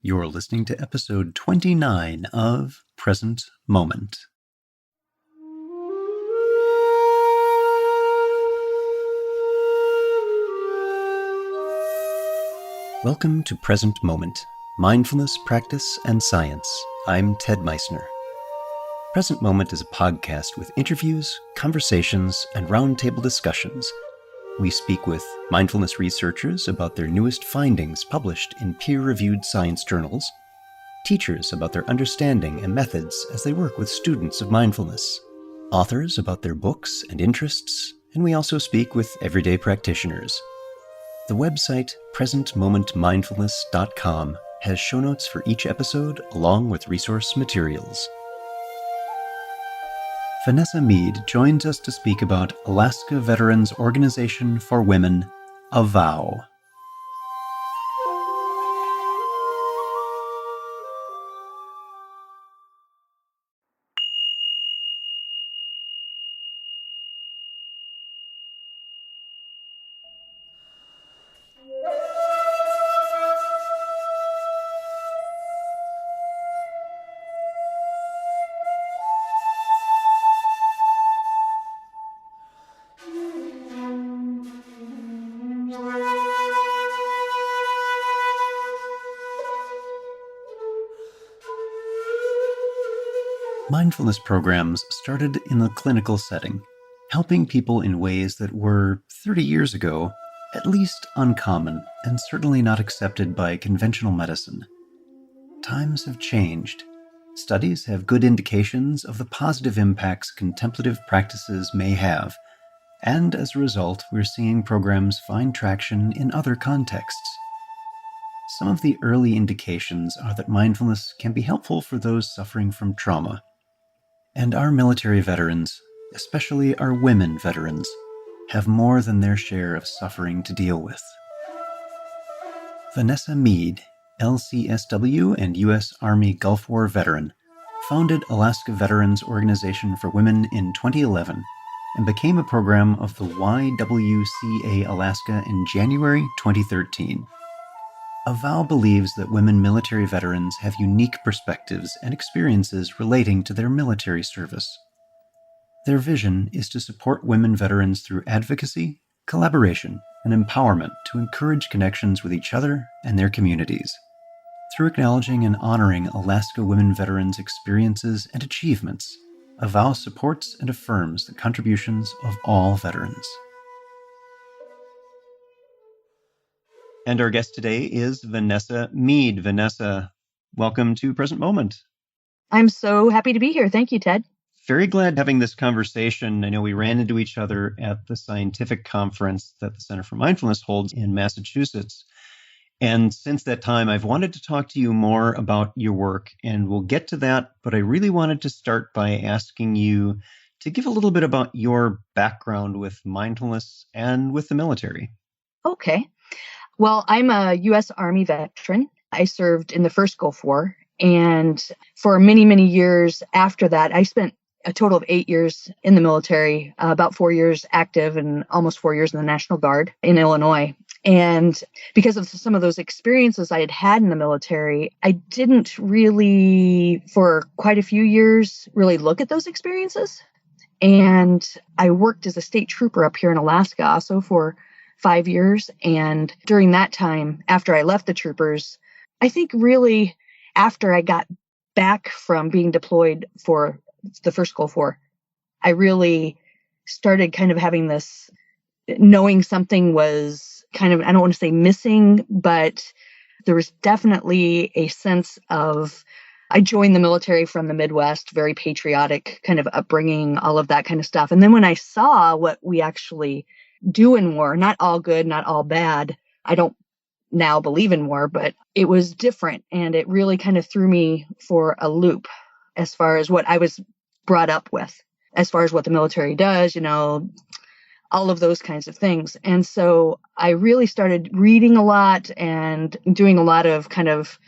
You're listening to episode 29 of Present Moment. Welcome to Present Moment, Mindfulness, Practice, and Science. I'm Ted Meissner. Present Moment is a podcast with interviews, conversations, and roundtable discussions. We speak with mindfulness researchers about their newest findings published in peer-reviewed science journals, teachers about their understanding and methods as they work with students of mindfulness, authors about their books and interests, and we also speak with everyday practitioners. The website presentmomentmindfulness.com has show notes for each episode along with resource materials. Vanessa Meade joins us to speak about Alaska Veterans Organization for Women, A Vow. Mindfulness programs started in a clinical setting, helping people in ways that were, 30 years ago, at least uncommon and certainly not accepted by conventional medicine. Times have changed. Studies have good indications of the positive impacts contemplative practices may have, and as a result, we're seeing programs find traction in other contexts. Some of the early indications are that mindfulness can be helpful for those suffering from trauma. And our military veterans, especially our women veterans, have more than their share of suffering to deal with. Vanessa Meade, LCSW and U.S. Army Gulf War veteran, founded Alaska Veterans Organization for Women in 2011 and became a program of the YWCA Alaska in January 2013. A Vow believes that women military veterans have unique perspectives and experiences relating to their military service. Their vision is to support women veterans through advocacy, collaboration, and empowerment to encourage connections with each other and their communities. Through acknowledging and honoring Alaska women veterans' experiences and achievements, A Vow supports and affirms the contributions of all veterans. And our guest today is Vanessa Meade. Vanessa, welcome to Present Moment. I'm so happy to be here. Thank you, Ted. Very glad having this conversation. I know we ran into each other at the scientific conference that the Center for Mindfulness holds in Massachusetts. And since that time, I've wanted to talk to you more about your work, and we'll get to that. But I really wanted to start by asking you to give a little bit about your background with mindfulness and with the military. Okay. Well, I'm a U.S. Army veteran. I served in the first Gulf War. And for many, many years after that, I spent a total of 8 years in the military, about 4 years active and almost 4 years in the National Guard in Illinois. And because of some of those experiences I had had in the military, I didn't really, for quite a few years, really look at those experiences. And I worked as a state trooper up here in Alaska also for 5 years. And during that time, after I left the troopers, I think really after I got back from being deployed for the first Gulf War, I really started kind of having this, knowing something was kind of, I don't want to say missing, but there was definitely a sense of, I joined the military from the Midwest, very patriotic kind of upbringing, all of that kind of stuff. And then when I saw what we actually do in war, not all good, not all bad. I don't now believe in war, but it was different. And it really kind of threw me for a loop as far as what I was brought up with, as far as what the military does, all of those kinds of things. And so I really started reading a lot and doing a lot of kind of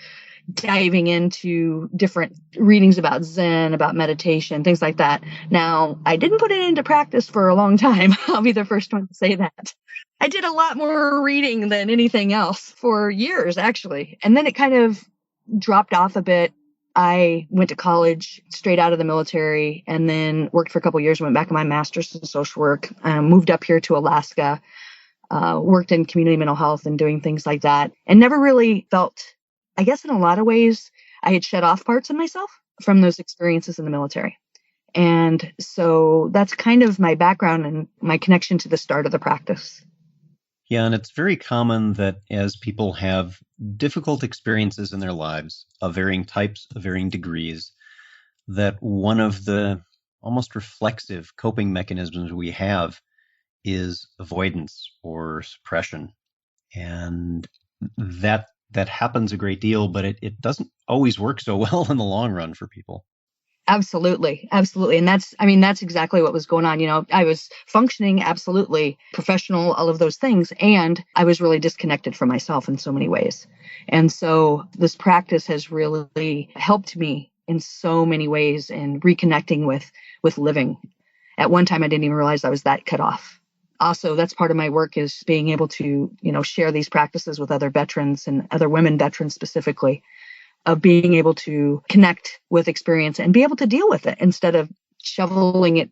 diving into different readings about Zen, about meditation, things like that. Now, I didn't put it into practice for a long time. I'll be the first one to say that. I did a lot more reading than anything else for years, actually. And then it kind of dropped off a bit. I went to college straight out of the military and then worked for a couple of years, went back to my master's in social work, moved up here to Alaska, worked in community mental health and doing things like that, and never really felt, I guess in a lot of ways, I had shut off parts of myself from those experiences in the military. And so that's kind of my background and my connection to the start of the practice. Yeah, and it's very common that as people have difficult experiences in their lives of varying types, of varying degrees, that one of the almost reflexive coping mechanisms we have is avoidance or suppression. And that happens a great deal, but it doesn't always work so well in the long run for people. Absolutely. Absolutely. And that's exactly what was going on. I was functioning, absolutely professional, all of those things. And I was really disconnected from myself in so many ways. And so this practice has really helped me in so many ways in reconnecting with living. At one time, I didn't even realize I was that cut off. Also, that's part of my work is being able to, share these practices with other veterans and other women veterans specifically, of being able to connect with experience and be able to deal with it instead of shoveling it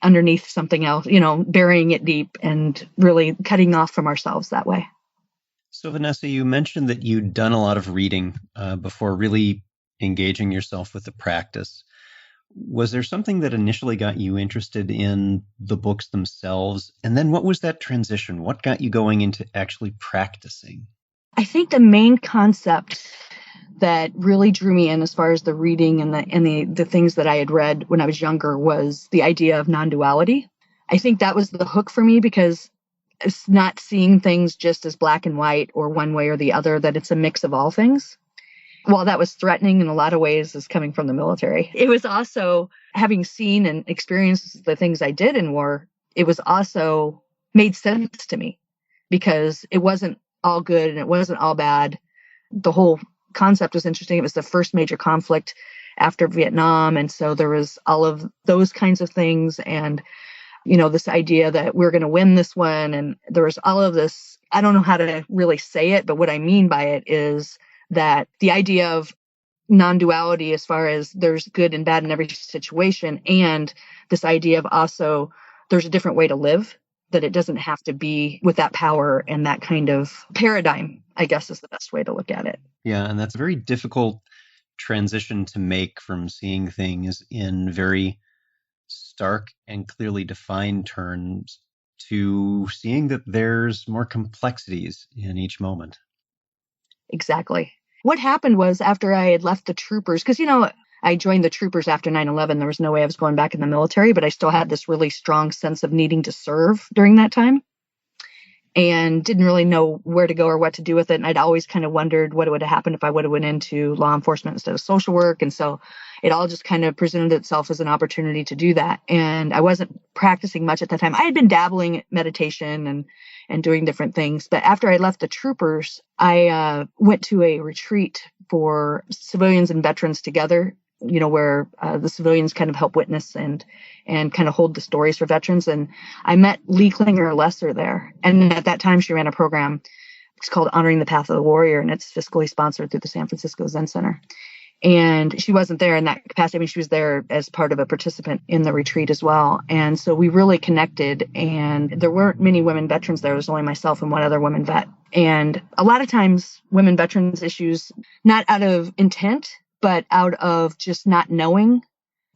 underneath something else, burying it deep and really cutting off from ourselves that way. So Vanessa, you mentioned that you'd done a lot of reading before really engaging yourself with the practice. Was there something that initially got you interested in the books themselves? And then what was that transition? What got you going into actually practicing? I think the main concept that really drew me in as far as the reading and the things that I had read when I was younger was the idea of non-duality. I think that was the hook for me because it's not seeing things just as black and white or one way or the other, that it's a mix of all things. While that was threatening in a lot of ways as coming from the military, it was also, having seen and experienced the things I did in war, it was also made sense to me because it wasn't all good and it wasn't all bad. The whole concept was interesting. It was the first major conflict after Vietnam. And so there was all of those kinds of things. And, this idea that we're going to win this one. And there was all of this, I don't know how to really say it, but what I mean by it is that the idea of non-duality as far as there's good and bad in every situation. And this idea of also there's a different way to live, that it doesn't have to be with that power and that kind of paradigm, I guess is the best way to look at it. Yeah, and that's a very difficult transition to make from seeing things in very stark and clearly defined terms to seeing that there's more complexities in each moment. Exactly. What happened was after I had left the troopers, because, I joined the troopers after 9/11. There was no way I was going back in the military, but I still had this really strong sense of needing to serve during that time and didn't really know where to go or what to do with it. And I'd always kind of wondered what would have happened if I would have went into law enforcement instead of social work. And so it all just kind of presented itself as an opportunity to do that. And I wasn't practicing much at that time. I had been dabbling in meditation and doing different things. But after I left the troopers, I went to a retreat for civilians and veterans together, where the civilians kind of help witness and kind of hold the stories for veterans. And I met Lee Klinger Lesser there. And at that time, she ran a program. It's called Honoring the Path of the Warrior, and it's fiscally sponsored through the San Francisco Zen Center. And she wasn't there in that capacity. I mean, she was there as part of a participant in the retreat as well. And so we really connected, and there weren't many women veterans there. There was only myself and one other woman vet. And a lot of times women veterans issues, not out of intent, but out of just not knowing,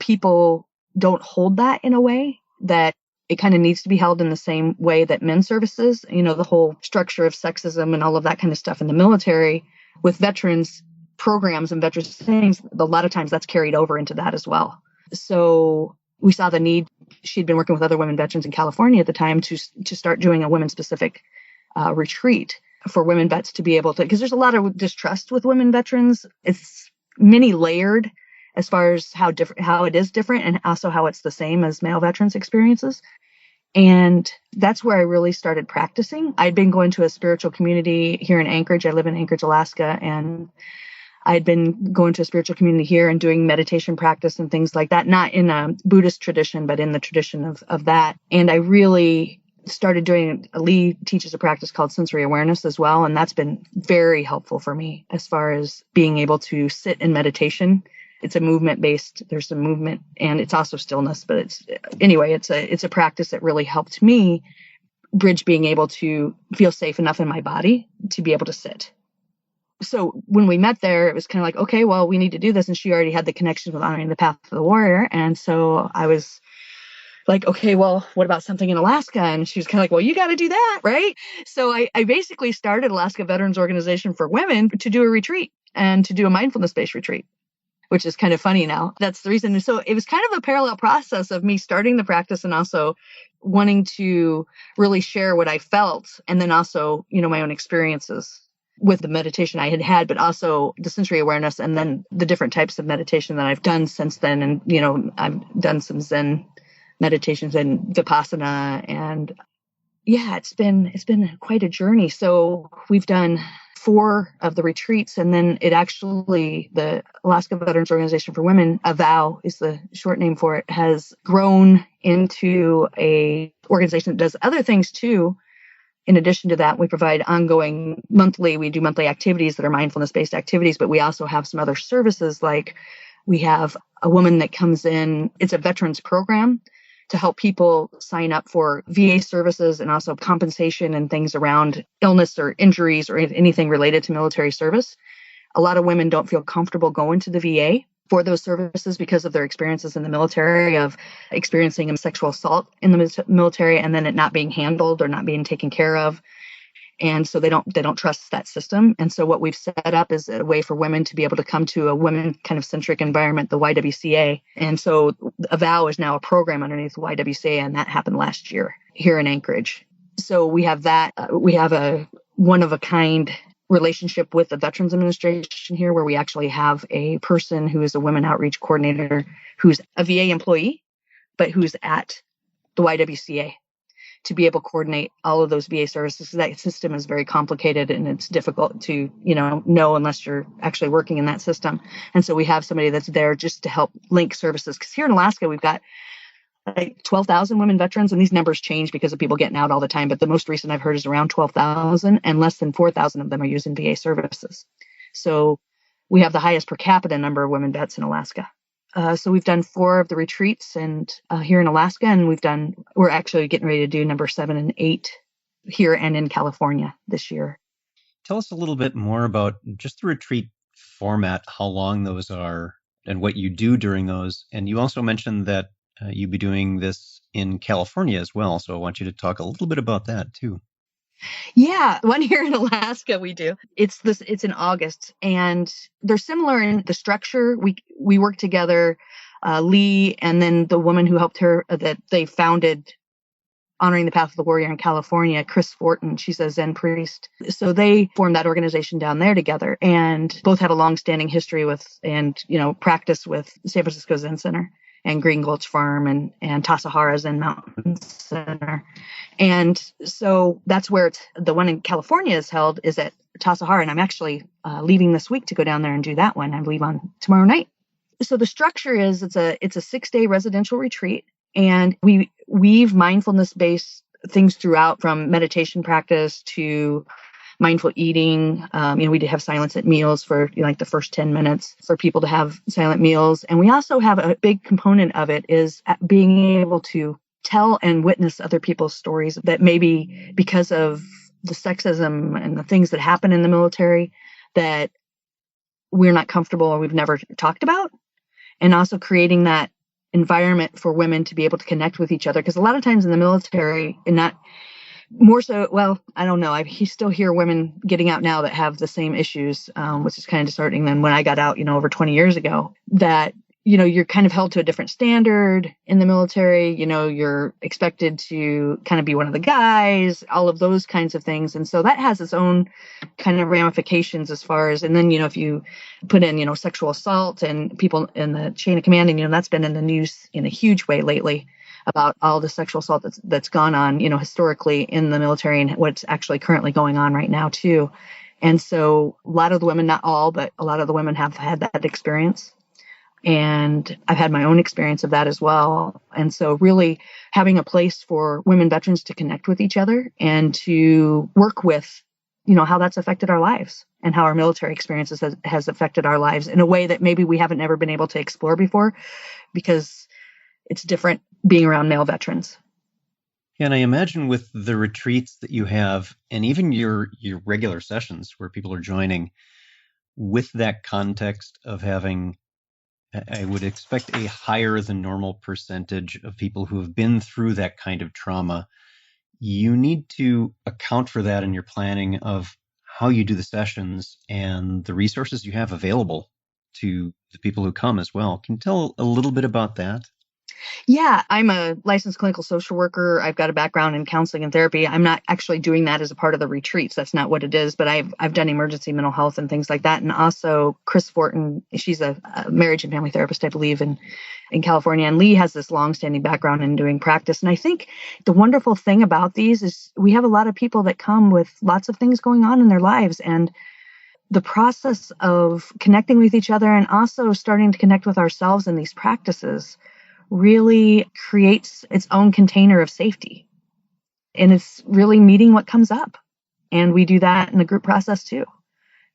people don't hold that in a way that it kind of needs to be held in the same way that men's services, the whole structure of sexism and all of that kind of stuff in the military with veterans programs and veterans things, a lot of times that's carried over into that as well. So we saw the need. She'd been working with other women veterans in California at the time to start doing a women-specific retreat for women vets to be able to, because there's a lot of distrust with women veterans. It's many layered as far as how it is different and also how it's the same as male veterans experiences. And that's where I really started practicing. I'd been going to a spiritual community here in Anchorage. I live in Anchorage, Alaska, and I'd been going to a spiritual community here and doing meditation practice and things like that, not in a Buddhist tradition, but in the tradition of that. And I really started doing, Lee teaches a practice called sensory awareness as well. And that's been very helpful for me as far as being able to sit in meditation. It's a movement based, there's some movement and it's also stillness, but it's a practice that really helped me bridge being able to feel safe enough in my body to be able to sit. So when we met there, it was kind of like, okay, well, we need to do this. And she already had the connection with honoring the path of the warrior. And so I was like, okay, well, what about something in Alaska? And she was kind of like, well, you got to do that, right? So I basically started Alaska Veterans Organization for Women to do a retreat and to do a mindfulness-based retreat, which is kind of funny now. That's the reason. So it was kind of a parallel process of me starting the practice and also wanting to really share what I felt and then also, my own experiences with the meditation I had had, but also the sensory awareness and then the different types of meditation that I've done since then. And, I've done some Zen meditations and Vipassana. And yeah, it's been quite a journey. So we've done 4 of the retreats, and then the Alaska Veterans Organization for Women, AVOW is the short name for it, has grown into a organization that does other things too. In addition to that, we provide we do monthly activities that are mindfulness-based activities, but we also have some other services, like we have a woman that comes in, it's a veterans program to help people sign up for VA services and also compensation and things around illness or injuries or anything related to military service. A lot of women don't feel comfortable going to the VA for those services because of their experiences in the military, of experiencing a sexual assault in the military and then it not being handled or not being taken care of. And so they don't trust that system. And so what we've set up is a way for women to be able to come to a women kind of centric environment, the YWCA. And so AVOW is now a program underneath the YWCA, and that happened last year here in Anchorage. So we have that. We have a one of a kind relationship with the Veterans Administration here, where we actually have a person who is a women outreach coordinator who's a VA employee, but who's at the YWCA, to be able to coordinate all of those VA services. That system is very complicated and it's difficult to, know unless you're actually working in that system. And so we have somebody that's there just to help link services. Because here in Alaska, we've got like 12,000 women veterans, and these numbers change because of people getting out all the time. But the most recent I've heard is around 12,000, and less than 4,000 of them are using VA services. So we have the highest per capita number of women vets in Alaska. So we've done 4 of the retreats and here in Alaska, and we're actually getting ready to do number 7 and 8 here and in California this year. Tell us a little bit more about just the retreat format, how long those are, and what you do during those. And you also mentioned that you'll be doing this in California as well. So I want you to talk a little bit about that too. Yeah, one here in Alaska we do. It's in August, and they're similar in the structure. We work together, Lee, and then the woman who helped her that they founded Honoring the Path of the Warrior in California, Chris Fortin. She's a Zen priest. So they formed that organization down there together, and both have a long-standing history with and practice with San Francisco Zen Center and Green Gulch Farm and Tassajara Zen Mountain Center. And so that's where the one in California is held, is at Tassajara. And I'm actually leaving this week to go down there and do that one. I leave on tomorrow night. So the structure is it's a 6-day residential retreat. And we weave mindfulness-based things throughout, from meditation practice to mindful eating. We have silence at meals for like the first 10 minutes for people to have silent meals. And we also have a big component of it is being able to tell and witness other people's stories that maybe because of the sexism and the things that happen in the military that we're not comfortable or we've never talked about. And also creating that environment for women to be able to connect with each other. Because a lot of times in the military, and not more so, well, I don't know. I still hear women getting out now that have the same issues, which is kind of disheartening than when I got out, over 20 years ago, that, you're kind of held to a different standard in the military. You're expected to kind of be one of the guys, all of those kinds of things. And so that has its own kind of ramifications as far as, and then, if you put in, sexual assault and people in the chain of command, and, that's been in the news in a huge way lately, about all the sexual assault that's gone on, historically in the military, and what's actually currently going on right now too. And so a lot of the women, not all, but a lot of the women have had that experience. And I've had my own experience of that as well. And so really having a place for women veterans to connect with each other and to work with, how that's affected our lives and how our military experiences has affected our lives in a way that maybe we haven't ever been able to explore before, because it's different being around male veterans. Yeah, and I imagine with the retreats that you have and even your regular sessions where people are joining, with that context of having, I would expect a higher than normal percentage of people who have been through that kind of trauma. You need to account for that in your planning of how you do the sessions and the resources you have available to the people who come as well. Can you tell a little bit about that? Yeah, I'm a licensed clinical social worker. I've got a background in counseling and therapy. I'm not actually doing that as a part of the retreats. That's not what it is, but I've done emergency mental health and things like that. And also Chris Fortin, she's a marriage and family therapist, I believe, in California. And Lee has this longstanding background in doing practice. And I think the wonderful thing about these is we have a lot of people that come with lots of things going on in their lives. And the process of connecting with each other and also starting to connect with ourselves in these practices really creates its own container of safety. And it's really meeting what comes up. And we do that in the group process too.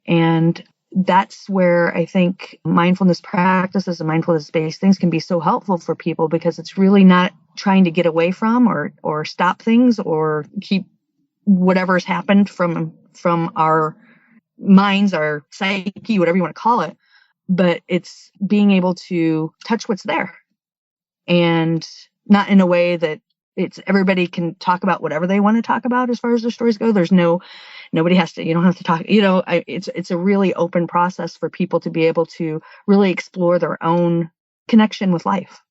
And that's where I think mindfulness practices and mindfulness-based things can be so helpful for people, because it's really not trying to get away from or stop things or keep whatever's happened from our minds, our psyche, whatever you want to call it. But it's being able to touch what's there, and not in a way that it's everybody can talk about whatever they want to talk about as far as their stories go. Nobody has to, you don't have to talk, it's a really open process for people to be able to really explore their own connection with life.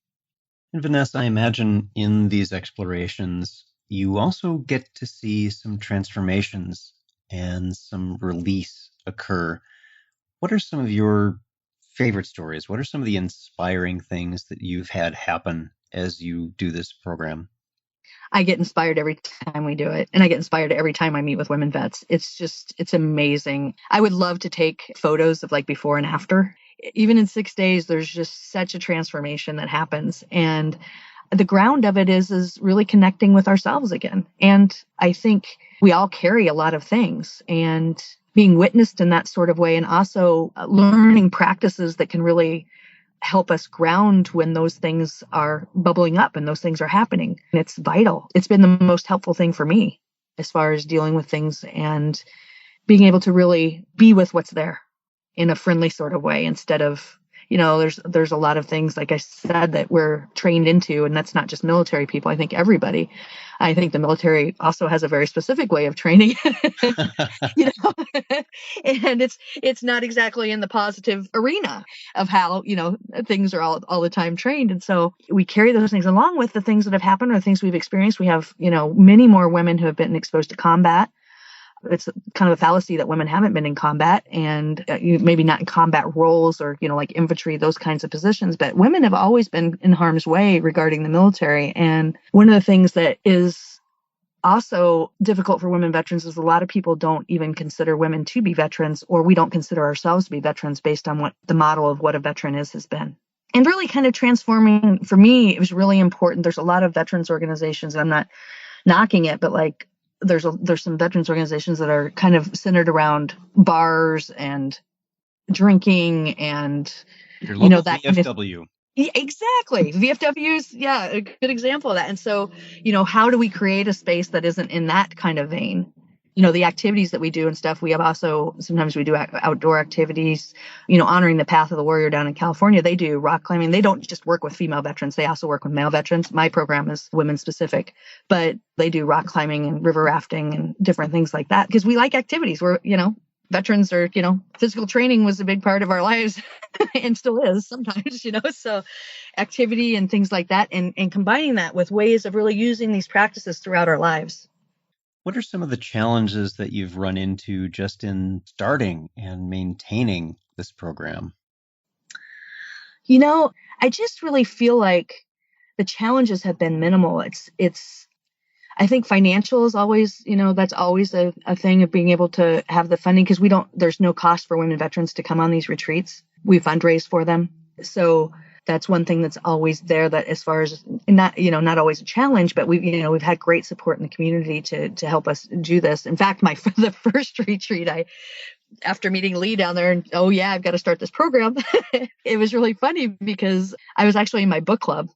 And Vanessa, I imagine in these explorations, you also get to see some transformations and some release occur. What are some of your favorite stories? What are some of the inspiring things that you've had happen as you do this program? I get inspired every time we do it. And I get inspired every time I meet with women vets. It's amazing. I would love to take photos of like before and after. Even in 6 days, there's just such a transformation that happens. And the ground of it is really connecting with ourselves again. And I think we all carry a lot of things, and being witnessed in that sort of way, and also learning practices that can really help us ground when those things are bubbling up and those things are happening. And it's vital. It's been the most helpful thing for me as far as dealing with things and being able to really be with what's there in a friendly sort of way, instead of, there's a lot of things, like I said, that we're trained into, and that's not just military people. I think everybody. I think the military also has a very specific way of training, and it's not exactly in the positive arena of how, things are all the time trained. And so we carry those things along with the things that have happened or the things we've experienced. We have, many more women who have been exposed to combat. It's kind of a fallacy that women haven't been in combat, and maybe not in combat roles or, like infantry, those kinds of positions. But women have always been in harm's way regarding the military. And one of the things that is also difficult for women veterans is a lot of people don't even consider women to be veterans, or we don't consider ourselves to be veterans based on what the model of what a veteran has been. And really kind of transforming, for me, it was really important. There's a lot of veterans organizations, and I'm not knocking it, but like, there's some veterans organizations that are kind of centered around bars and drinking and Your local that VFW. Yeah, exactly. VFWs, yeah, a good example of that. And so, how do we create a space that isn't in that kind of vein? The activities that we do and stuff, we have also, sometimes we do outdoor activities, honoring the Path of the Warrior down in California. They do rock climbing. They don't just work with female veterans. They also work with male veterans. My program is women specific, but they do rock climbing and river rafting and different things like that, because we like activities. We're, veterans are, physical training was a big part of our lives and still is sometimes, so activity and things like that, and combining that with ways of really using these practices throughout our lives. What are some of the challenges that you've run into just in starting and maintaining this program? I just really feel like the challenges have been minimal. I think financial is always, that's always a thing of being able to have the funding, because there's no cost for women veterans to come on these retreats. We fundraise for them. So that's one thing that's always there, that as far as not always a challenge, but we've had great support in the community to help us do this. In fact, the first retreat, after meeting Lee down there and, oh yeah, I've got to start this program. It was really funny because I was actually in my book club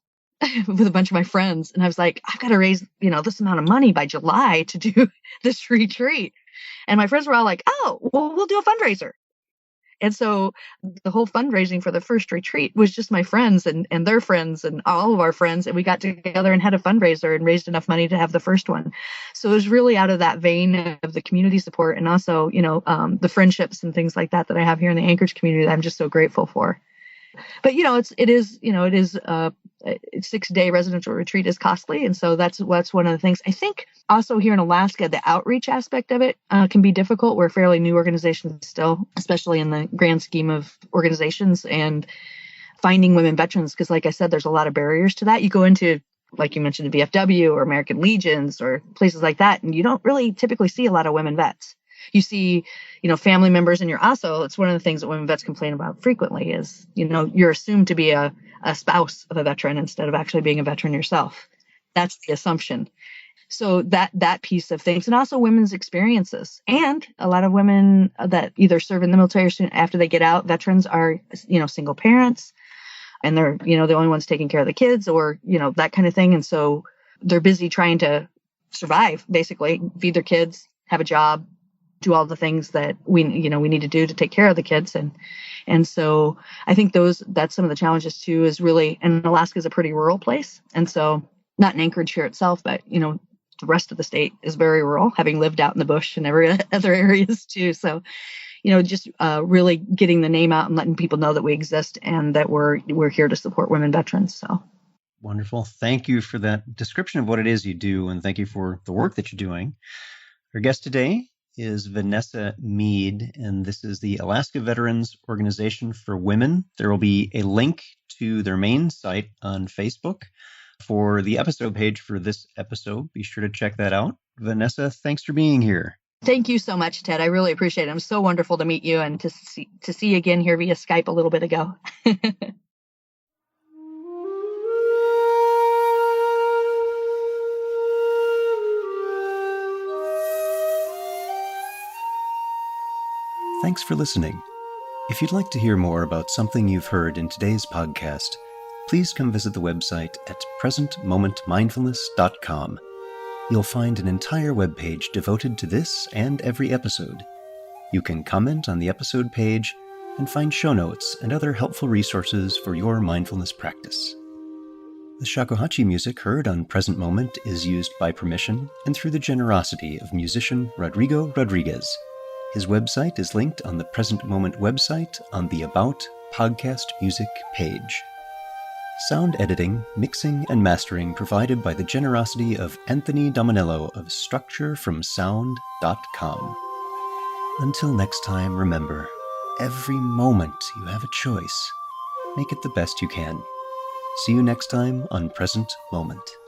with a bunch of my friends. And I was like, I've got to raise, this amount of money by July to do this retreat. And my friends were all like, oh, well, we'll do a fundraiser. And so the whole fundraising for the first retreat was just my friends and their friends and all of our friends. And we got together and had a fundraiser and raised enough money to have the first one. So it was really out of that vein of the community support and also, the friendships and things like that I have here in the Anchorage community that I'm just so grateful for. But it is a 6-day residential retreat is costly, and so that's one of the things. I think also here in Alaska, the outreach aspect of it can be difficult. We're a fairly new organization still, especially in the grand scheme of organizations, and finding women veterans, because like I said, there's a lot of barriers to that. You go into, like you mentioned, the VFW or American Legions or places like that, and you don't really typically see a lot of women vets. You see, family members, and you're also, it's one of the things that women vets complain about frequently is, you're assumed to be a spouse of a veteran instead of actually being a veteran yourself. That's the assumption. So that piece of things, and also women's experiences, and a lot of women that either serve in the military or soon after they get out, veterans are, single parents, and they're, the only ones taking care of the kids, or, that kind of thing. And so they're busy trying to survive, basically, feed their kids, have a job, do all the things that we need to do to take care of the kids. And so I think that's some of the challenges too, is really, and Alaska is a pretty rural place. And so not in Anchorage here itself, but, the rest of the state is very rural, having lived out in the bush and every other areas too. So, just really getting the name out and letting people know that we exist and that we're here to support women veterans. So. Wonderful. Thank you for that description of what it is you do, and thank you for the work that you're doing. Our guest today is Vanessa Meade, and this is the Alaska Veterans Organization for Women. There will be a link to their main site on Facebook for the episode page for this episode. Be sure to check that out. Vanessa, thanks for being here. Thank you so much, Ted. I really appreciate it. It was so wonderful to meet you and to see you again here via Skype a little bit ago. Thanks for listening. If you'd like to hear more about something you've heard in today's podcast, please come visit the website at presentmomentmindfulness.com. You'll find an entire webpage devoted to this and every episode. You can comment on the episode page and find show notes and other helpful resources for your mindfulness practice. The shakuhachi music heard on Present Moment is used by permission and through the generosity of musician Rodrigo Rodriguez. His website is linked on the Present Moment website on the About Podcast Music page. Sound editing, mixing, and mastering provided by the generosity of Anthony Dominello of StructureFromSound.com. Until next time, remember, every moment you have a choice. Make it the best you can. See you next time on Present Moment.